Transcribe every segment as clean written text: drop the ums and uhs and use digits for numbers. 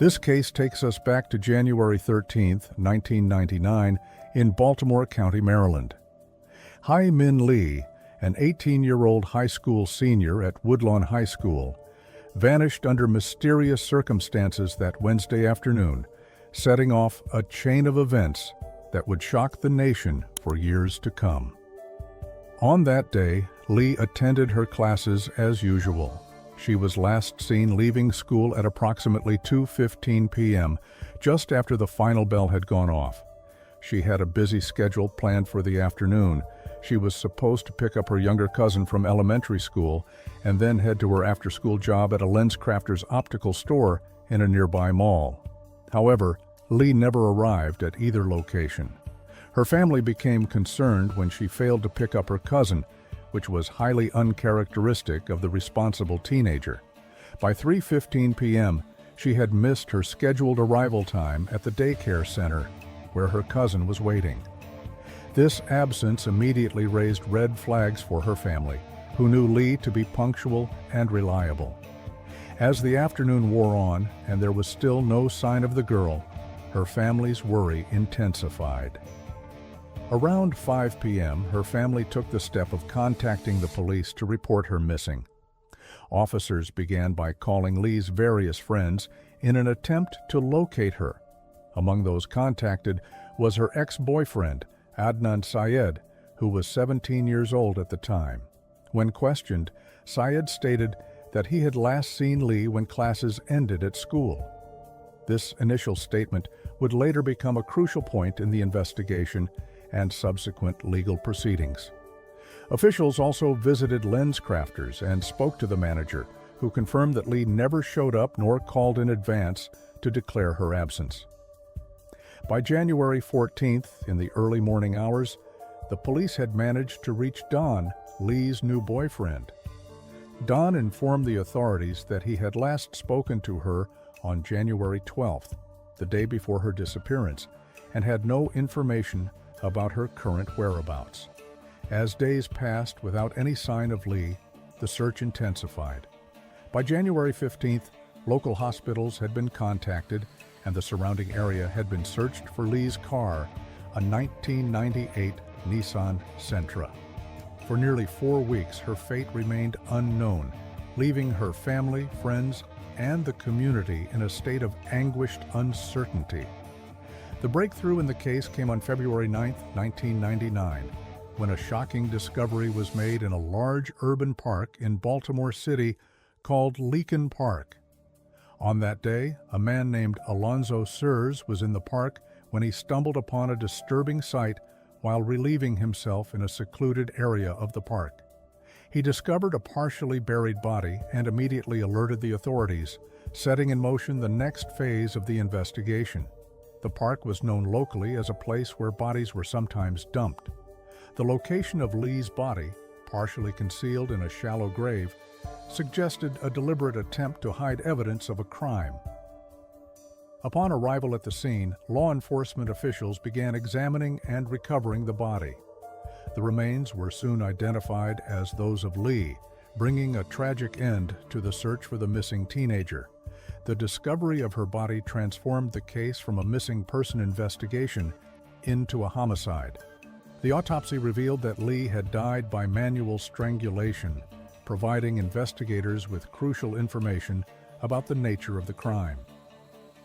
This case takes us back to January 13, 1999, in Baltimore County, Maryland. Hai Min Lee, an 18-year-old high school senior at Woodlawn High School, vanished under mysterious circumstances that Wednesday afternoon, setting off a chain of events that would shock the nation for years to come. On that day, Lee attended her classes as usual. She was last seen leaving school at approximately 2:15 p.m., just after the final bell had gone off. She had a busy schedule planned for the afternoon. She was supposed to pick up her younger cousin from elementary school and then head to her after-school job at a LensCrafters optical store in a nearby mall. However, Lee never arrived at either location. Her family became concerned when she failed to pick up her cousin, which was highly uncharacteristic of the responsible teenager. By 3:15 p.m., she had missed her scheduled arrival time at the daycare center, where her cousin was waiting. This absence immediately raised red flags for her family, who knew Lee to be punctual and reliable. As the afternoon wore on and there was still no sign of the girl, her family's worry intensified. Around 5 p.m., her family took the step of contacting the police to report her missing. Officers began by calling Lee's various friends in an attempt to locate her. Among those contacted was her ex-boyfriend, Adnan Syed, who was 17 years old at the time. When questioned, Syed stated that he had last seen Lee when classes ended at school. This initial statement would later become a crucial point in the investigation and subsequent legal proceedings. Officials also visited LensCrafters and spoke to the manager, who confirmed that Lee never showed up nor called in advance to declare her absence. By January 14th, in the early morning hours, the police had managed to reach Don, Lee's new boyfriend. Don informed the authorities that he had last spoken to her on January 12th, the day before her disappearance, and had no information about her current whereabouts. As days passed without any sign of Lee, the search intensified. By January 15th, local hospitals had been contacted and the surrounding area had been searched for Lee's car, a 1998 Nissan Sentra. For nearly 4 weeks, her fate remained unknown, leaving her family, friends, and the community in a state of anguished uncertainty. The breakthrough in the case came on February 9, 1999, when a shocking discovery was made in a large urban park in Baltimore City called Leakin Park. On that day, a man named Alonzo Sears was in the park when he stumbled upon a disturbing sight while relieving himself in a secluded area of the park. He discovered a partially buried body and immediately alerted the authorities, setting in motion the next phase of the investigation. The park was known locally as a place where bodies were sometimes dumped. The location of Lee's body, partially concealed in a shallow grave, suggested a deliberate attempt to hide evidence of a crime. Upon arrival at the scene, law enforcement officials began examining and recovering the body. The remains were soon identified as those of Lee, bringing a tragic end to the search for the missing teenager. The discovery of her body transformed the case from a missing person investigation into a homicide. The autopsy revealed that Lee had died by manual strangulation, providing investigators with crucial information about the nature of the crime.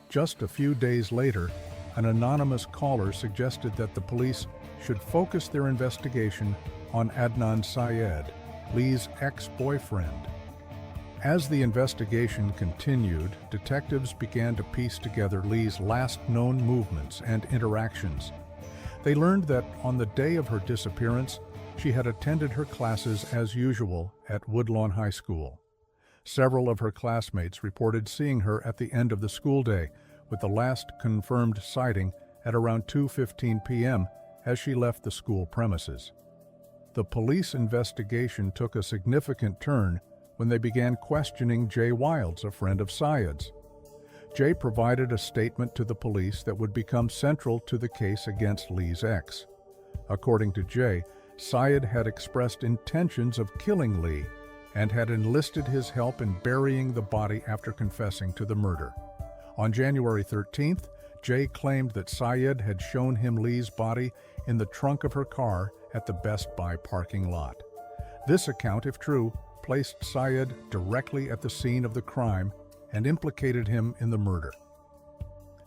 Just a few days later, an anonymous caller suggested that the police should focus their investigation on Adnan Syed, Lee's ex-boyfriend. As the investigation continued, detectives began to piece together Lee's last known movements and interactions. They learned that on the day of her disappearance, she had attended her classes as usual at Woodlawn High School. Several of her classmates reported seeing her at the end of the school day, with the last confirmed sighting at around 2:15 p.m. as she left the school premises. The police investigation took a significant turn when they began questioning Jay Wilds, a friend of Syed's. Jay provided a statement to the police that would become central to the case against Lee's ex. According to Jay, Syed had expressed intentions of killing Lee and had enlisted his help in burying the body after confessing to the murder. On January 13th, Jay claimed that Syed had shown him Lee's body in the trunk of her car at the Best Buy parking lot. This account, if true, placed Syed directly at the scene of the crime and implicated him in the murder.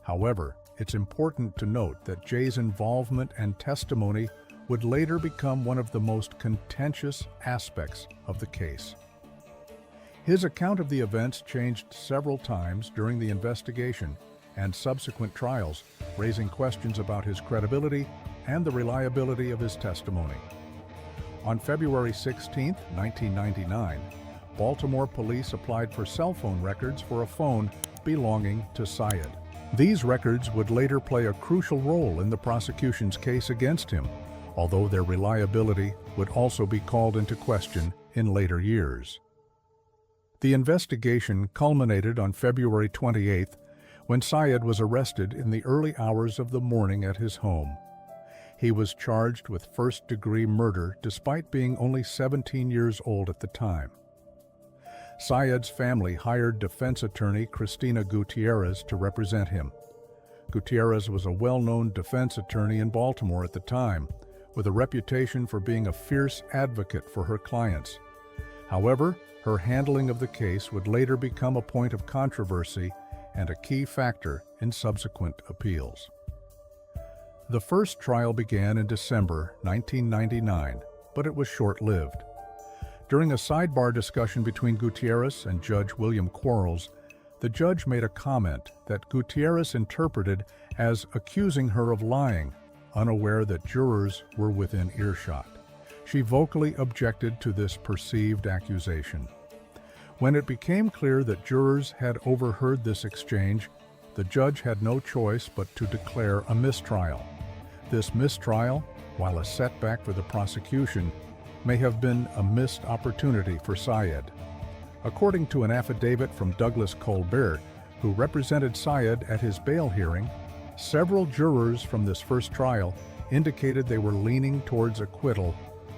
However, it's important to note that Jay's involvement and testimony would later become one of the most contentious aspects of the case. His account of the events changed several times during the investigation and subsequent trials, raising questions about his credibility and the reliability of his testimony. On February 16, 1999, Baltimore police applied for cell phone records for a phone belonging to Syed. These records would later play a crucial role in the prosecution's case against him, although their reliability would also be called into question in later years. The investigation culminated on February 28th when Syed was arrested in the early hours of the morning at his home. He was charged with first-degree murder despite being only 17 years old at the time. Syed's family hired defense attorney Cristina Gutierrez to represent him. Gutierrez was a well-known defense attorney in Baltimore at the time, with a reputation for being a fierce advocate for her clients. However, her handling of the case would later become a point of controversy and a key factor in subsequent appeals. The first trial began in December 1999, but it was short-lived. During a sidebar discussion between Gutierrez and Judge William Quarles, the judge made a comment that Gutierrez interpreted as accusing her of lying, unaware that jurors were within earshot. She vocally objected to this perceived accusation. When it became clear that jurors had overheard this exchange, the judge had no choice but to declare a mistrial. This mistrial, while a setback for the prosecution, may have been a missed opportunity for Syed. According to an affidavit from Douglas Colbert, who represented Syed at his bail hearing, several jurors from this first trial indicated they were leaning towards acquittal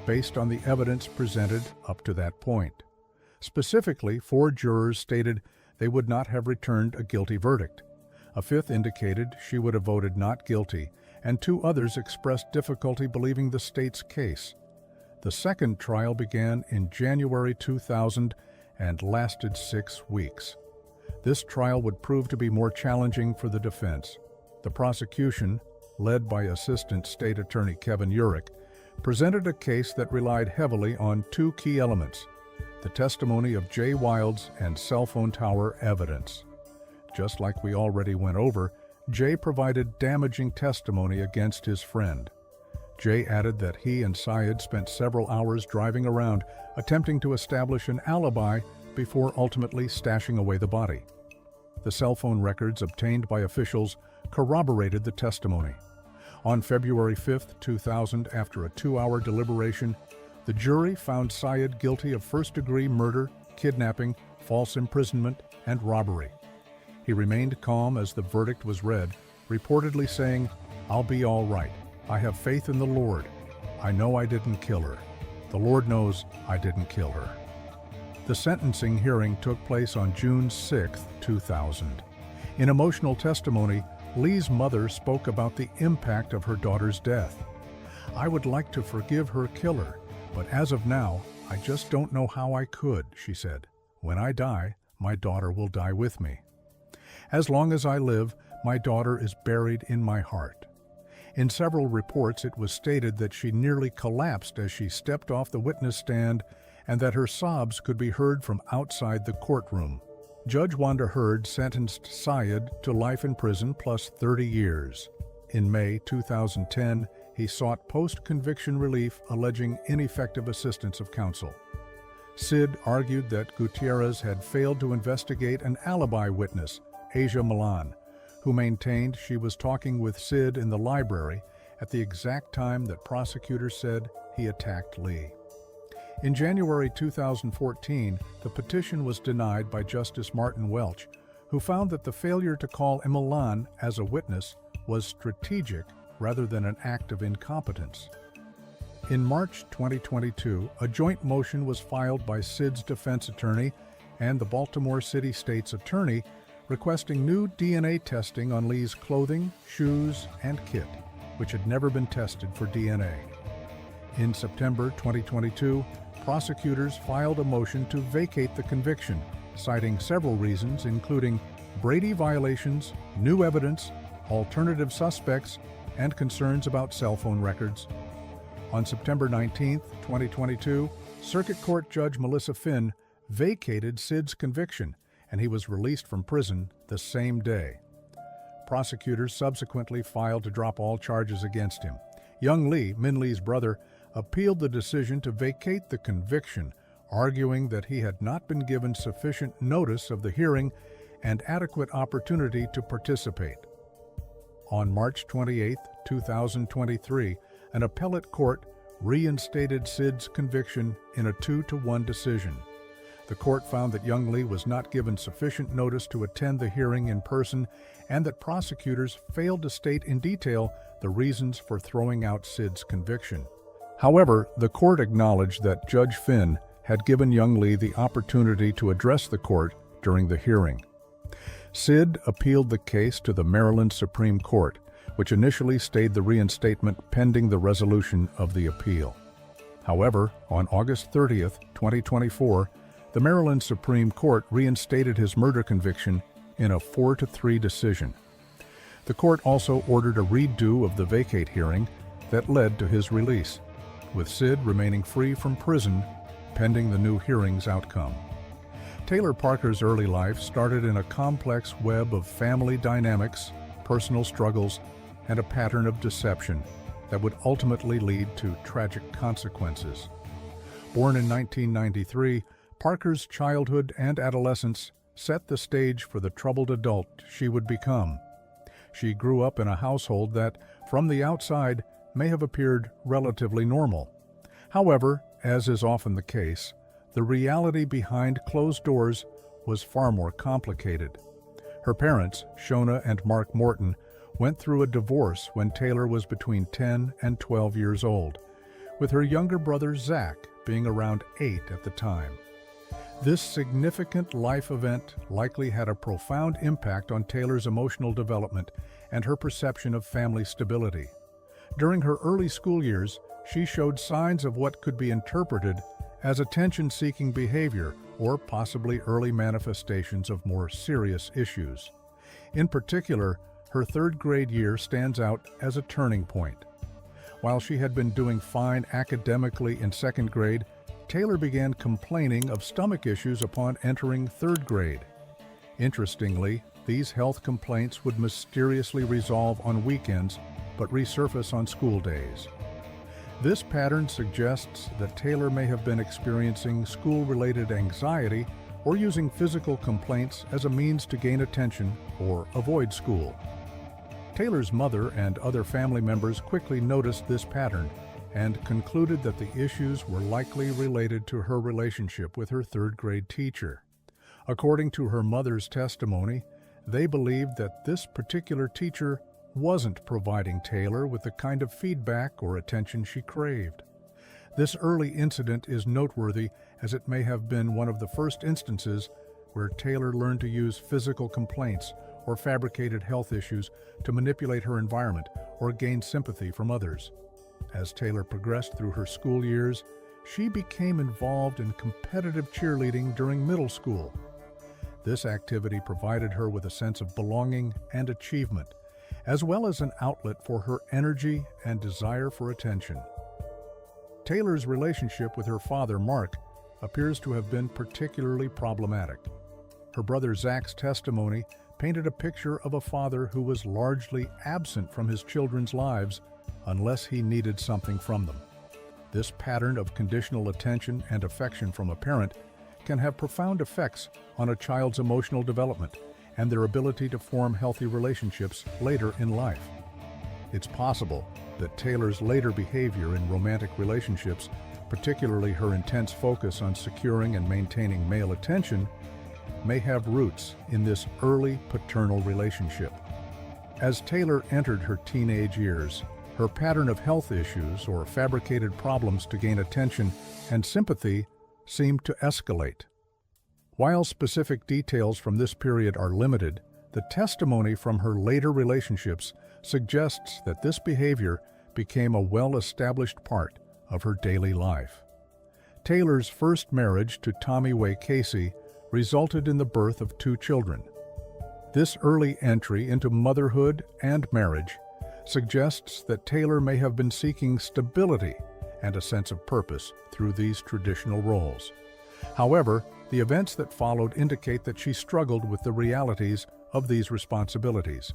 based on the evidence presented up to that point. Specifically, 4 jurors stated they would not have returned a guilty verdict. A 5th indicated she would have voted not guilty, and 2 others expressed difficulty believing the state's case. The second trial began in January 2000 and lasted 6 weeks. This trial would prove to be more challenging for the defense. The prosecution, led by Assistant State Attorney Kevin Urich, presented a case that relied heavily on 2 key elements: the testimony of Jay Wilds and cell phone tower evidence. Just like we already went over, Jay provided damaging testimony against his friend. Jay added that he and Syed spent several hours driving around, attempting to establish an alibi before ultimately stashing away the body. The cell phone records obtained by officials corroborated the testimony. On February 5, 2000, after a 2-hour deliberation, the jury found Syed guilty of first-degree murder, kidnapping, false imprisonment, and robbery. He remained calm as the verdict was read, reportedly saying, "I'll be all right. I have faith in the Lord. I know I didn't kill her. The Lord knows I didn't kill her." The sentencing hearing took place on June 6, 2000. In emotional testimony, Lee's mother spoke about the impact of her daughter's death. "I would like to forgive her killer, but as of now, I just don't know how I could," she said. "When I die, my daughter will die with me. As long as I live, my daughter is buried in my heart." In several reports, it was stated that she nearly collapsed as she stepped off the witness stand and that her sobs could be heard from outside the courtroom. Judge Wanda Hurd sentenced Syed to life in prison plus 30 years. In May 2010, he sought post-conviction relief alleging ineffective assistance of counsel. Sid argued that Gutierrez had failed to investigate an alibi witness, Asia Milan, who maintained she was talking with Sid in the library at the exact time that prosecutors said he attacked Lee. In January 2014, the petition was denied by Justice Martin Welch, who found that the failure to call Milan as a witness was strategic rather than an act of incompetence. In March 2022, a joint motion was filed by Sid's defense attorney and the Baltimore City State's attorney, requesting new DNA testing on Lee's clothing, shoes, and kit, which had never been tested for DNA. In September 2022, prosecutors filed a motion to vacate the conviction, citing several reasons, including Brady violations, new evidence, alternative suspects, and concerns about cell phone records. On September 19, 2022, Circuit Court Judge Melissa Finn vacated Sid's conviction, and he was released from prison the same day. Prosecutors subsequently filed to drop all charges against him. Young Lee, Min Lee's brother, appealed the decision to vacate the conviction, arguing that he had not been given sufficient notice of the hearing and adequate opportunity to participate. On March 28, 2023, an appellate court reinstated Sid's conviction in a 2-1 decision. The court found that young Lee was not given sufficient notice to attend the hearing in person and that prosecutors failed to state in detail the reasons for throwing out Sid's conviction. However, the court acknowledged that Judge Finn had given young Lee the opportunity to address the court during the hearing. Sid appealed the case to the Maryland Supreme Court, which initially stayed the reinstatement pending the resolution of the appeal. However, on August 30, 2024, the Maryland Supreme Court reinstated his murder conviction in a 4-3 decision. The court also ordered a redo of the vacate hearing that led to his release, with Sid remaining free from prison pending the new hearing's outcome. Taylor Parker's early life started in a complex web of family dynamics, personal struggles, and a pattern of deception that would ultimately lead to tragic consequences. Born in 1993, Parker's childhood and adolescence set the stage for the troubled adult she would become. She grew up in a household that, from the outside, may have appeared relatively normal. However, as is often the case, the reality behind closed doors was far more complicated. Her parents, Shona and Mark Morton, went through a divorce when Taylor was between 10 and 12 years old, with her younger brother Zach being around 8 at the time. This significant life event likely had a profound impact on Taylor's emotional development and her perception of family stability. During her early school years, she showed signs of what could be interpreted as attention-seeking behavior or possibly early manifestations of more serious issues. In particular, her third-grade year stands out as a turning point. While she had been doing fine academically in second grade, Taylor began complaining of stomach issues upon entering third grade. Interestingly, these health complaints would mysteriously resolve on weekends but resurface on school days. This pattern suggests that Taylor may have been experiencing school-related anxiety or using physical complaints as a means to gain attention or avoid school. Taylor's mother and other family members quickly noticed this pattern and concluded that the issues were likely related to her relationship with her third-grade teacher. According to her mother's testimony, they believed that this particular teacher wasn't providing Taylor with the kind of feedback or attention she craved. This early incident is noteworthy as it may have been one of the first instances where Taylor learned to use physical complaints or fabricated health issues to manipulate her environment or gain sympathy from others. As Taylor progressed through her school years, she became involved in competitive cheerleading during middle school. This activity provided her with a sense of belonging and achievement, as well as an outlet for her energy and desire for attention. Taylor's relationship with her father, Mark, appears to have been particularly problematic. Her brother Zach's testimony painted a picture of a father who was largely absent from his children's lives unless he needed something from them. This pattern of conditional attention and affection from a parent can have profound effects on a child's emotional development and their ability to form healthy relationships later in life. It's possible that Taylor's later behavior in romantic relationships, particularly her intense focus on securing and maintaining male attention, may have roots in this early paternal relationship. As Taylor entered her teenage years, her pattern of health issues or fabricated problems to gain attention and sympathy seemed to escalate. While specific details from this period are limited, the testimony from her later relationships suggests that this behavior became a well-established part of her daily life. Taylor's first marriage to Tommy Way Casey resulted in the birth of 2 children. This early entry into motherhood and marriage suggests that Taylor may have been seeking stability and a sense of purpose through these traditional roles. However, the events that followed indicate that she struggled with the realities of these responsibilities.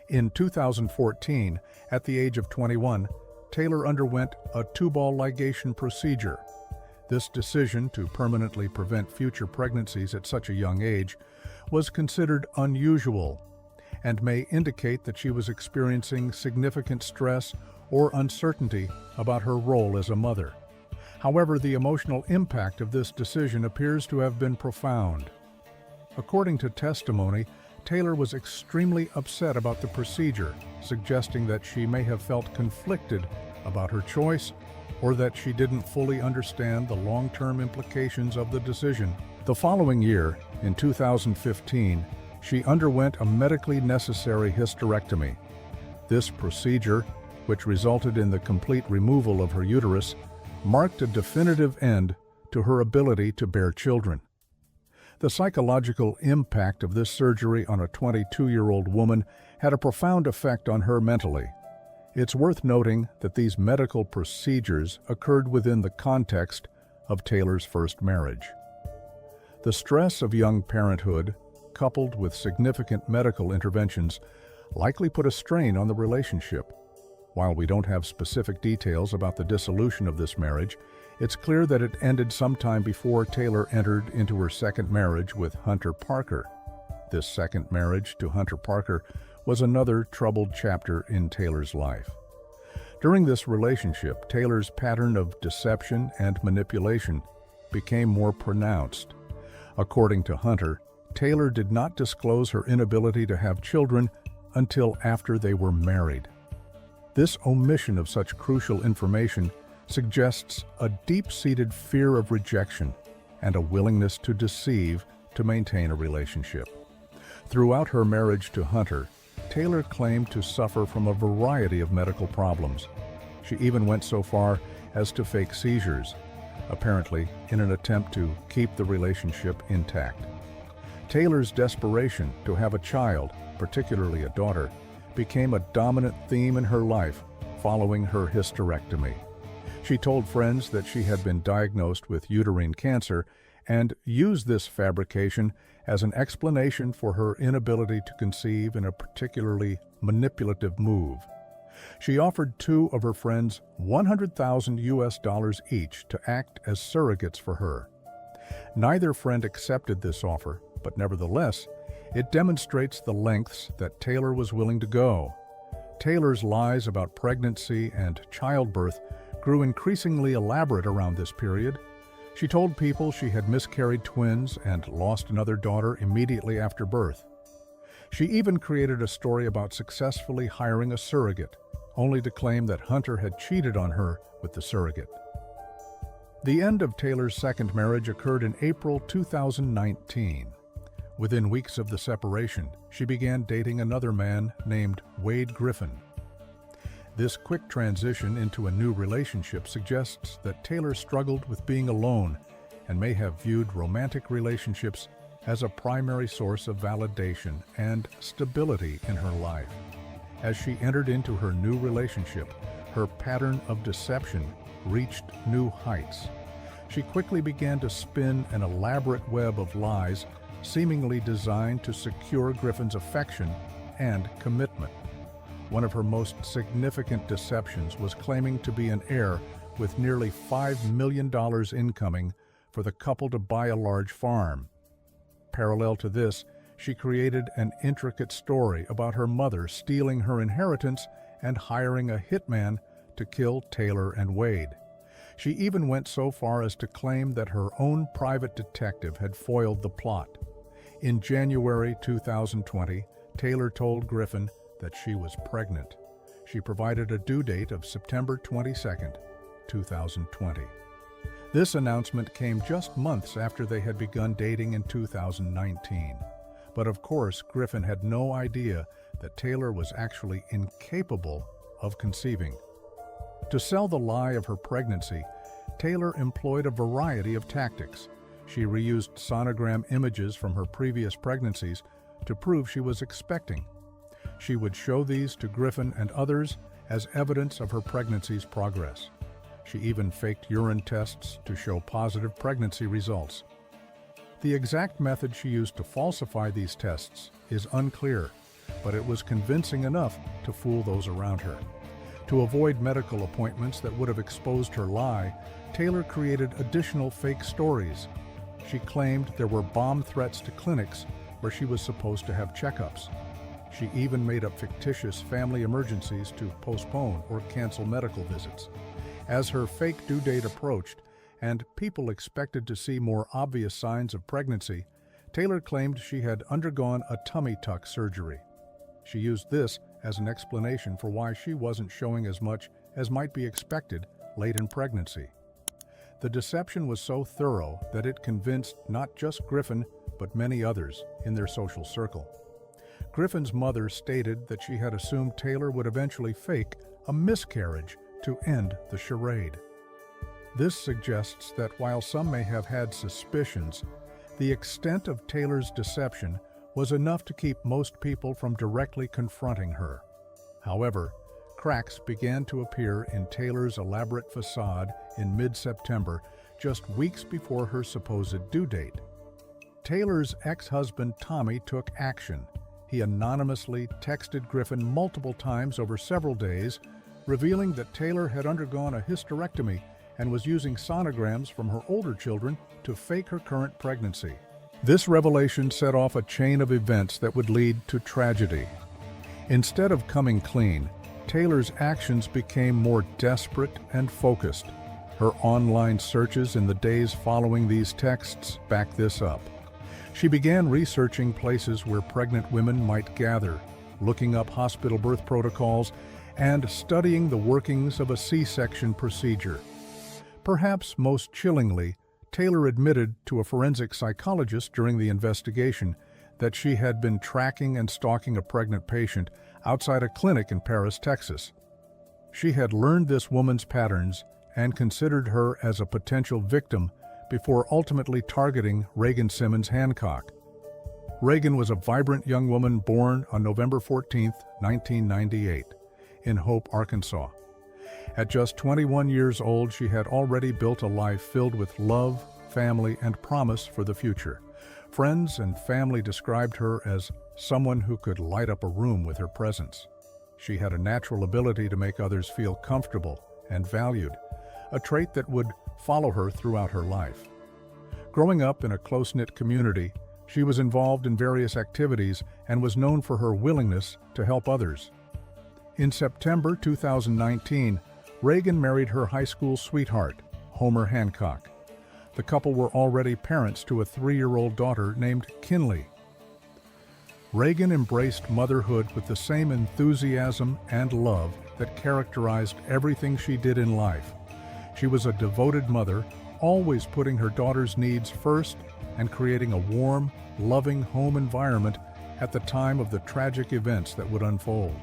In 2014, at the age of 21, Taylor underwent a tubal ligation procedure. This decision to permanently prevent future pregnancies at such a young age was considered unusual and may indicate that she was experiencing significant stress or uncertainty about her role as a mother. However, the emotional impact of this decision appears to have been profound. According to testimony, Taylor was extremely upset about the procedure, suggesting that she may have felt conflicted about her choice or that she didn't fully understand the long-term implications of the decision. The following year, in 2015, she underwent a medically necessary hysterectomy. This procedure, which resulted in the complete removal of her uterus, marked a definitive end to her ability to bear children. The psychological impact of this surgery on a 22-year-old woman had a profound effect on her mentally. It's worth noting that these medical procedures occurred within the context of Taylor's first marriage. The stress of young parenthood, coupled with significant medical interventions, likely put a strain on the relationship. While we don't have specific details about the dissolution of this marriage, it's clear that it ended sometime before Taylor entered into her second marriage with Hunter Parker. This second marriage to Hunter Parker was another troubled chapter in Taylor's life. During this relationship, Taylor's pattern of deception and manipulation became more pronounced. According to Hunter, Taylor did not disclose her inability to have children until after they were married. This omission of such crucial information suggests a deep-seated fear of rejection and a willingness to deceive to maintain a relationship. Throughout her marriage to Hunter, Taylor claimed to suffer from a variety of medical problems. She even went so far as to fake seizures, apparently in an attempt to keep the relationship intact. Taylor's desperation to have a child, particularly a daughter, became a dominant theme in her life following her hysterectomy. She told friends that she had been diagnosed with uterine cancer and used this fabrication as an explanation for her inability to conceive in a particularly manipulative move. She offered 2 of her friends $100,000 each to act as surrogates for her. Neither friend accepted this offer, but nevertheless, it demonstrates the lengths that Taylor was willing to go. Taylor's lies about pregnancy and childbirth grew increasingly elaborate around this period. She told people she had miscarried twins and lost another daughter immediately after birth. She even created a story about successfully hiring a surrogate, only to claim that Hunter had cheated on her with the surrogate. The end of Taylor's second marriage occurred in April 2019. Within weeks of the separation, she began dating another man named Wade Griffin. This quick transition into a new relationship suggests that Taylor struggled with being alone and may have viewed romantic relationships as a primary source of validation and stability in her life. As she entered into her new relationship, her pattern of deception reached new heights. She quickly began to spin an elaborate web of lies, seemingly designed to secure Griffin's affection and commitment. One of her most significant deceptions was claiming to be an heir with nearly $5 million incoming for the couple to buy a large farm. Parallel to this, she created an intricate story about her mother stealing her inheritance and hiring a hitman to kill Taylor and Wade. She even went so far as to claim that her own private detective had foiled the plot. In January 2020, Taylor told Griffin that she was pregnant. She provided a due date of September 22, 2020. This announcement came just months after they had begun dating in 2019. But of course, Griffin had no idea that Taylor was actually incapable of conceiving. To sell the lie of her pregnancy, Taylor employed a variety of tactics. She reused sonogram images from her previous pregnancies to prove she was expecting. She would show these to Griffin and others as evidence of her pregnancy's progress. She even faked urine tests to show positive pregnancy results. The exact method she used to falsify these tests is unclear, but it was convincing enough to fool those around her. To avoid medical appointments that would have exposed her lie, Taylor created additional fake stories. She claimed there were bomb threats to clinics where she was supposed to have checkups. She even made up fictitious family emergencies to postpone or cancel medical visits. As her fake due date approached, and people expected to see more obvious signs of pregnancy, Taylor claimed she had undergone a tummy tuck surgery. She used this as an explanation for why she wasn't showing as much as might be expected late in pregnancy. The deception was so thorough that it convinced not just Griffin, but many others in their social circle. Griffin's mother stated that she had assumed Taylor would eventually fake a miscarriage to end the charade. This suggests that while some may have had suspicions, the extent of Taylor's deception was enough to keep most people from directly confronting her. However, cracks began to appear in Taylor's elaborate facade in mid-September, just weeks before her supposed due date. Taylor's ex-husband Tommy took action. He anonymously texted Griffin multiple times over several days, revealing that Taylor had undergone a hysterectomy and was using sonograms from her older children to fake her current pregnancy. This revelation set off a chain of events that would lead to tragedy. Instead of coming clean, Taylor's actions became more desperate and focused. Her online searches in the days following these texts back this up. She began researching places where pregnant women might gather, looking up hospital birth protocols, and studying the workings of a C-section procedure. Perhaps most chillingly, Taylor admitted to a forensic psychologist during the investigation that she had been tracking and stalking a pregnant patient outside a clinic in Paris, Texas. She had learned this woman's patterns and considered her as a potential victim before ultimately targeting Reagan Hancock. Reagan was a vibrant young woman born on November 14, 1998, in Hope, Arkansas. At just 21 years old, she had already built a life filled with love, family, and promise for the future. Friends and family described her as someone who could light up a room with her presence. She had a natural ability to make others feel comfortable and valued, a trait that would follow her throughout her life. Growing up in a close-knit community, she was involved in various activities and was known for her willingness to help others. In September 2019, Reagan married her high school sweetheart, Homer Hancock. The couple were already parents to a 3-year-old daughter named Kinley. Reagan embraced motherhood with the same enthusiasm and love that characterized everything she did in life. She was a devoted mother, always putting her daughter's needs first and creating a warm, loving home environment at the time of the tragic events that would unfold.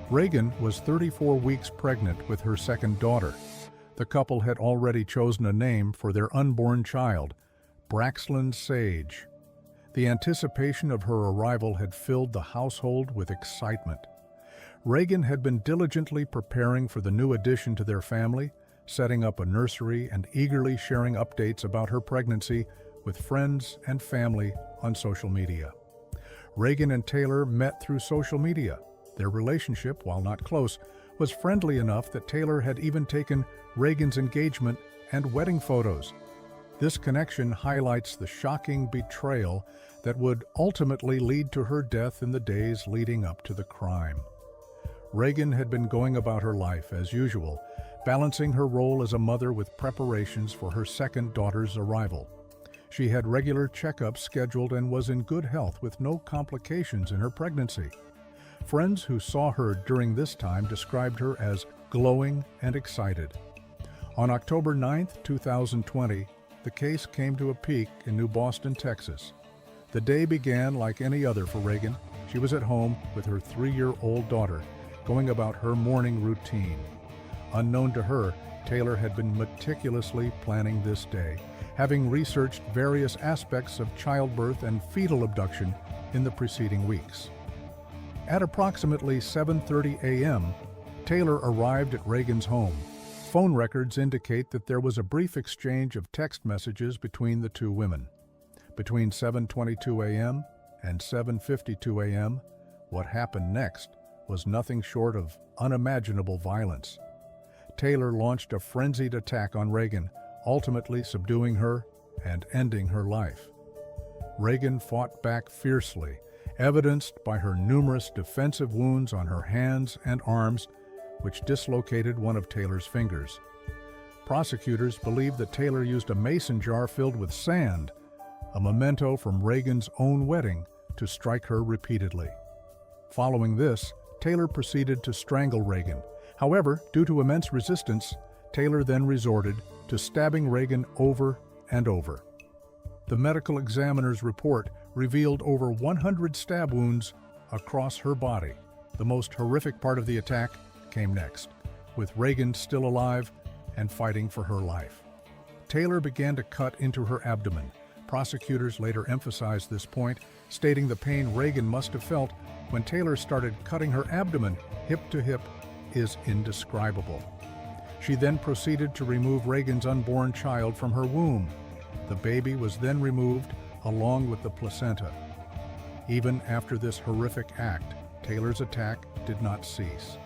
Reagan was 34 weeks pregnant with her second daughter. The couple had already chosen a name for their unborn child, Braxland Sage. The anticipation of her arrival had filled the household with excitement. Reagan had been diligently preparing for the new addition to their family, setting up a nursery and eagerly sharing updates about her pregnancy with friends and family on social media. Reagan and Taylor met through social media. Their relationship, while not close, was friendly enough that Taylor had even taken Reagan's engagement and wedding photos. This connection highlights the shocking betrayal that would ultimately lead to her death in the days leading up to the crime. Reagan had been going about her life as usual, balancing her role as a mother with preparations for her second daughter's arrival. She had regular checkups scheduled and was in good health with no complications in her pregnancy. Friends who saw her during this time described her as glowing and excited. On October 9, 2020, the case came to a peak in New Boston, Texas. The day began like any other for Reagan. She was at home with her 3-year-old daughter, going about her morning routine. Unknown to her, Taylor had been meticulously planning this day, having researched various aspects of childbirth and fetal abduction in the preceding weeks. At approximately 7:30 a.m., Taylor arrived at Reagan's home. Phone records indicate that there was a brief exchange of text messages between the two women. Between 7:22 a.m. and 7:52 a.m., what happened next was nothing short of unimaginable violence. Taylor launched a frenzied attack on Reagan, ultimately subduing her and ending her life. Reagan fought back fiercely, evidenced by her numerous defensive wounds on her hands and arms, which dislocated one of Taylor's fingers. Prosecutors believe that Taylor used a mason jar filled with sand, a memento from Reagan's own wedding, to strike her repeatedly. Following this, Taylor proceeded to strangle Reagan. However, due to immense resistance, Taylor then resorted to stabbing Reagan over and over. The medical examiner's report revealed over 100 stab wounds across her body. The most horrific part of the attack came next, with Reagan still alive and fighting for her life. Taylor began to cut into her abdomen. Prosecutors later emphasized this point, stating the pain Reagan must have felt when Taylor started cutting her abdomen hip to hip is indescribable. She then proceeded to remove Reagan's unborn child from her womb. The baby was then removed along with the placenta. Even after this horrific act, Taylor's attack did not cease.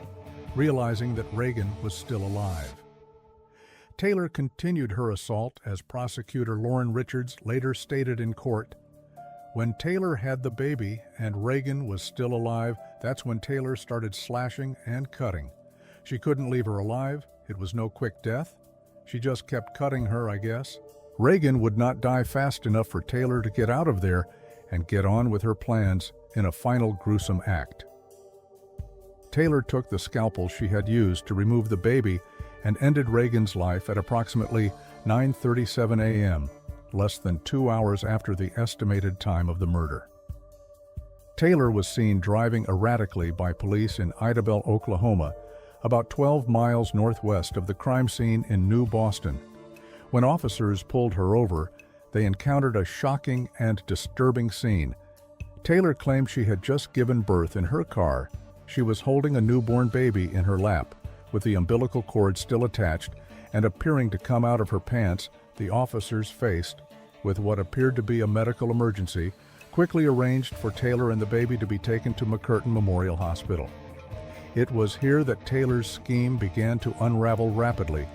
Realizing that Reagan was still alive, Taylor continued her assault, as prosecutor Lauren Richards later stated in court. When Taylor had the baby and Reagan was still alive, that's when Taylor started slashing and cutting. She couldn't leave her alive. It was no quick death. She just kept cutting her, I guess. Reagan would not die fast enough for Taylor to get out of there and get on with her plans in a final gruesome act. Taylor took the scalpel she had used to remove the baby and ended Reagan's life at approximately 9:37 a.m., less than 2 hours after the estimated time of the murder. Taylor was seen driving erratically by police in Idabel, Oklahoma, about 12 miles northwest of the crime scene in New Boston. When officers pulled her over, they encountered a shocking and disturbing scene. Taylor claimed she had just given birth in her car. She was holding a newborn baby in her lap, with the umbilical cord still attached and appearing to come out of her pants. The officers, faced with what appeared to be a medical emergency, quickly arranged for Taylor and the baby to be taken to McCurtain Memorial Hospital. It was here that Taylor's scheme began to unravel rapidly.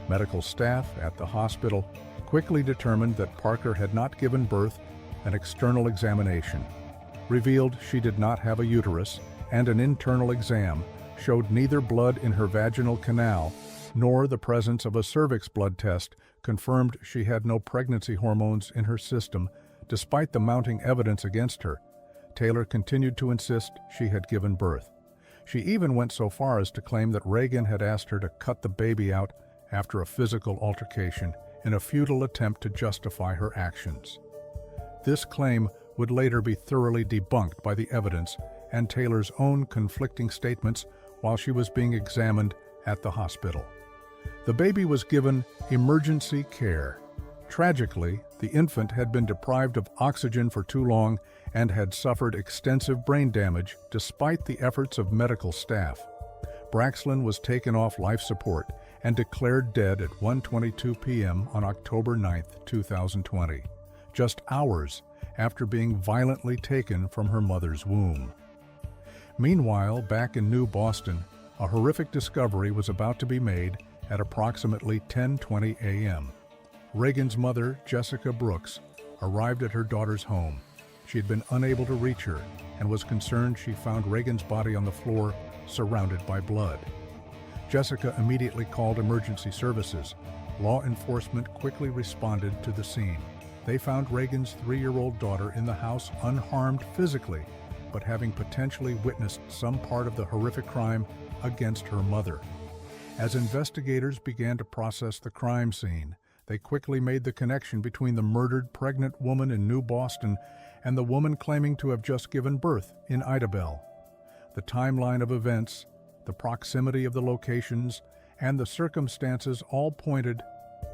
Medical staff at the hospital quickly determined that Parker had not given birth. An external examination revealed she did not have a uterus, and an internal exam showed neither blood in her vaginal canal nor the presence of a cervix blood test confirmed she had no pregnancy hormones in her system. Despite the mounting evidence against her, Taylor continued to insist she had given birth. She even went so far as to claim that Reagan had asked her to cut the baby out after a physical altercation in a futile attempt to justify her actions. This claim would later be thoroughly debunked by the evidence and Taylor's own conflicting statements while she was being examined at the hospital. The baby was given emergency care. Tragically, the infant had been deprived of oxygen for too long and had suffered extensive brain damage despite the efforts of medical staff. Braxlin was taken off life support and declared dead at 1:22 p.m. on October 9, 2020, just hours after being violently taken from her mother's womb. Meanwhile, back in New Boston, a horrific discovery was about to be made at approximately 10:20 a.m. Reagan's mother, Jessica Brooks, arrived at her daughter's home. She had been unable to reach her and was concerned she found Reagan's body on the floor, surrounded by blood. Jessica immediately called emergency services. Law enforcement quickly responded to the scene. They found Reagan's 3-year-old daughter in the house, unharmed physically, but having potentially witnessed some part of the horrific crime against her mother. As investigators began to process the crime scene, they quickly made the connection between the murdered pregnant woman in New Boston and the woman claiming to have just given birth in Idabel. The timeline of events, the proximity of the locations, and the circumstances all pointed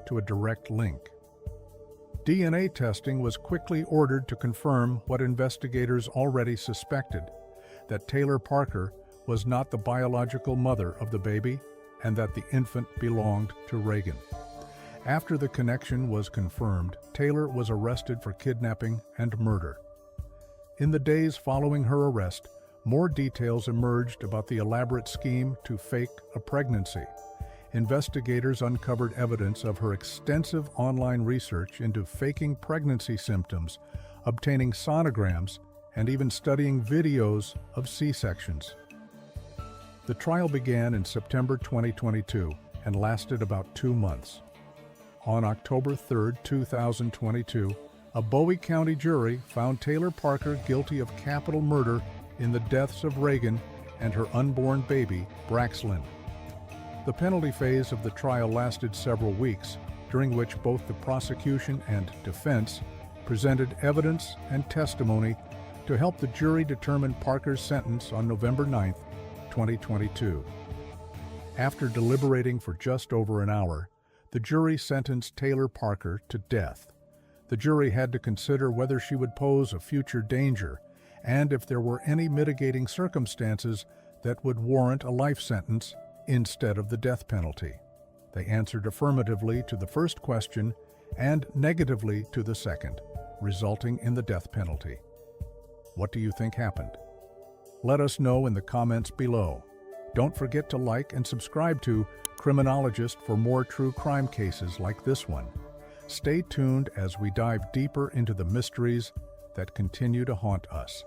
to a direct link. DNA testing was quickly ordered to confirm what investigators already suspected, that Taylor Parker was not the biological mother of the baby and that the infant belonged to Reagan. After the connection was confirmed, Taylor was arrested for kidnapping and murder. In the days following her arrest, more details emerged about the elaborate scheme to fake a pregnancy. Investigators uncovered evidence of her extensive online research into faking pregnancy symptoms, obtaining sonograms, and even studying videos of C-sections. The trial began in September 2022 and lasted about 2 months. On October 3, 2022, a Bowie County jury found Taylor Parker guilty of capital murder in the deaths of Reagan and her unborn baby, Braxlyn. The penalty phase of the trial lasted several weeks, during which both the prosecution and defense presented evidence and testimony to help the jury determine Parker's sentence on November 9, 2022. After deliberating for just over an hour, the jury sentenced Taylor Parker to death. The jury had to consider whether she would pose a future danger and if there were any mitigating circumstances that would warrant a life sentence instead of the death penalty. They answered affirmatively to the first question and negatively to the second, resulting in the death penalty. What do you think happened? Let us know in the comments below. Don't forget to like and subscribe to Criminologist for more true crime cases like this one. Stay tuned as we dive deeper into the mysteries that continue to haunt us.